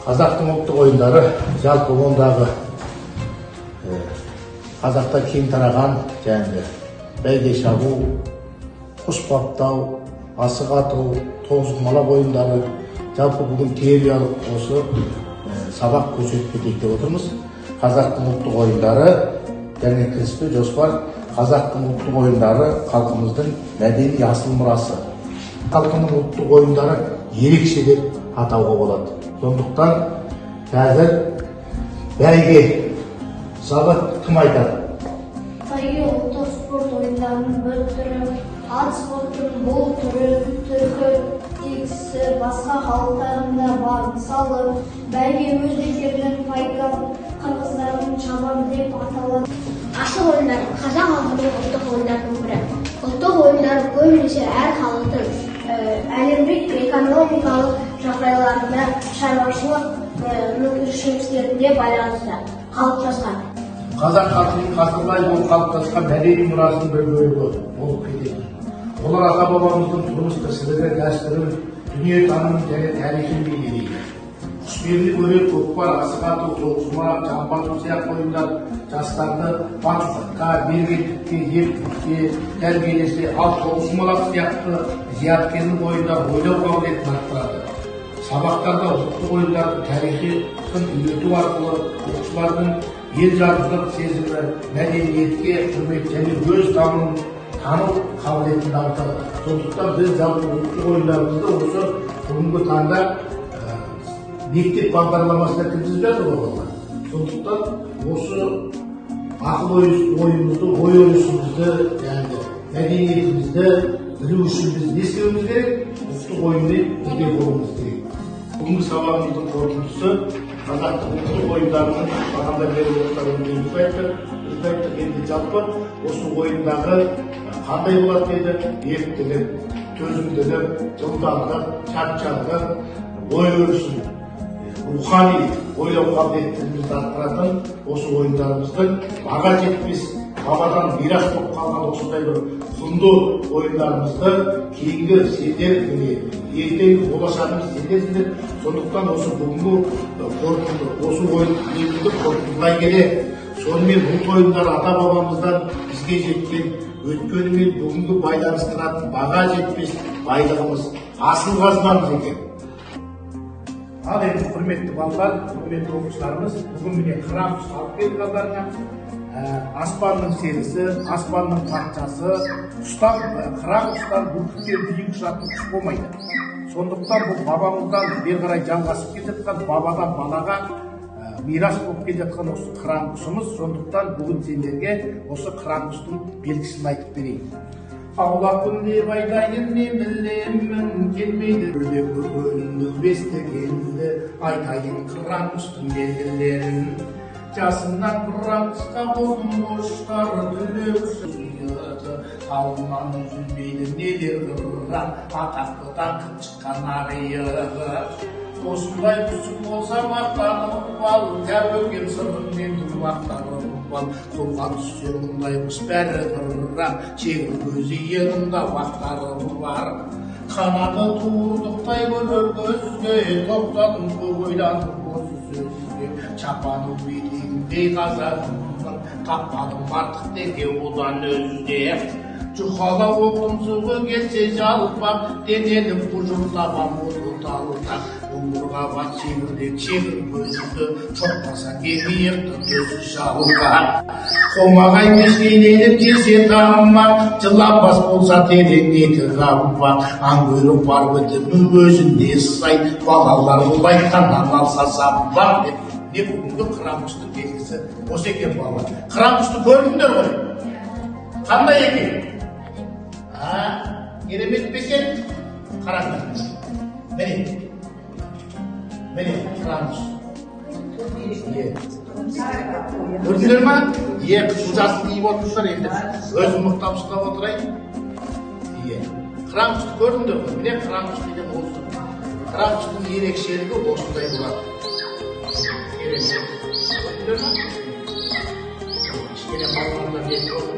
Қазақтың ұлттық ойындары жалпы ондағы қазақта кең тараған және бәйге шабу, құс баптау, асық ату, тоғызқұмалақ ойындары жалпы бүгін теориялық осы сабақ көрсетіп кетейік деп отырмыз. Қазақтың ұлттық ойындары және кіріспе жоспар. Қазақтың ұлттық ойындары халқымыздың мәдени асыл мұрасы. Халқының ұлттық ойындары ерекше деп атауға болады. Сондықтан қазір бәйге жайлы кім айтады? Бәйге ұлттық спорт ойындарының бір түрі, ат спортының бұл түрі түркі тегісі басқа халықтарында бар. Мысалы, бәйге өз беттерінен пайдал, қырғыздардың чабан деп аталады. Асық ойындары қазақ халқының ұлттық ойындарының бірі. Ұлттық ойындар көбінесе әр халықтың әлемдік экономикалық жағдайларында шаруашылық мүмкіншіліктеріне байланысты қалыптасқан. Қазақ халқының ғасырлар бойы қалыптасқан мәдени мұрасының бір бөлігі болып келеді. Олар ата бабамыздың тұрмыс тіршілігі, дәстүрін, дүниетанымын және тарихын бейнелейді. Құсбегі өрер, көкпар, асық ату, тоғызқұмалақ, жамбы ату сияқты ойындар жастарды батылдыққа, мергендікке, ептілікке тәрбиелесе, ал тоғызқұмалақ сияқты зияткерлік ойындар ойлау қабілетін арттырады. Сабақтарда ұлттық ойындардың тарихын үйрету арқылы оқушылардың ел жадылық сезімі, мәдениетке құрмет және өз дамуын тану қабілетін дамытады. Сондықтан біз жалпы ұлттық ойындарымызды осы бүгінгі таңда мектеп бағдарламасына кіргізіп жатыр олар. Сондықтан осы ақыл ойымызды, ой өрісімізді, мәдениетімізді білу үшін біз не істеуіміз керек? Ұлттық ойынмен бірге болуымыз керек. Бүгінгі сабағымыздың қорытындысы қазақтың ұлттық ойындарының бағанда беріп отырған енді жалпы осы ойындағы қандай болады деді? Ептілік, төзімділік, жылдамдық, шапшаңдық, ой өрісін, рухани ойлау қабілеттілігімізді арттыратын осы ойындарымыздың баға жетпес бабадан мирас болып қалған осындай бір құнды ойындарымызды кейінгі сендер, ертеңгі болашағымыз сендерсіңдер. Сондықтан осы бүгінгі осы ойынды қорытындылай келе, сонымен бұл ойындар ата бабамыздан бізге жеткен өткені мен бүгінгі байланыстыратын баға жетпес байлығымыз, асыл қазынамыз екен. Ал енді құрметті балалар, құрметті оқушыларымыз, бүгін міне қыран құс алып келдік алдарыңа. Аспанның серісі, аспанның патшасы, қыран құстан бүркіттен биік ұшатын құс болмайды. Сондықтан бұл бабамыздан бері қарай жалғасып келе жатқан, бабадан балаға мирас болып келе жатқан осы қыран құсымыз. Сондықтан бүгін сендерге осы қыран құстың белгісін айтып берейін. Аулақпын деп айтайын, мен білемін, келмейді бірде көргенімді естігенді, айтайын қыран құстың белгілерін. Жасынан қыран құсқа болдым боштар түлеуші ұйыты, ауылынан үзілмейді нелер қыран, атақтыдан шыққан арыйығы. Осындай құсым болса мақтанып ал, тәуекел сырымен мақтанып ал, қолға түссе мұндай құс бәрі қыран, шегір көзі иығында уақтары бар. Қанаты туырдықтай көрер көзге, тоқтадым көп ойланып осы сөзге, чапаным билігіндей қазағымнан, таппадым артық неге одан өзде. Жұқала оғым суғы келсе жалпақ, денелім құжым табам оны талқақ. Ұңғырға бат шегірден шегір көзімді, шоқпаса кемиектің көзі шалқақ. Қомағай мешкейленіп келсе тамақ, жылапас болса тереңдегі қаппақ. Аң көріп бар бітімнің өзінде сай, балалар бұл айтқаннан алса саппақ. Не бүгінгі қыран құстың белгісі осы екен балалар. Қыран құсты көрдіңдер ғой? Қандай екен? Керемет пе екен? Қараңдар. Міне, қыран құс. Көрдіңдер ма? Құжасын киіп отырсыздар енді. Өзім мықтап ұстап отырайын. Қыран құсты көрдіңдер ғой? Міне қыран құс деген осы. Қыран құстың ерекшелігі осындай болады. Керемет. Көрдіңдер ма? Кішкене балаларына беріп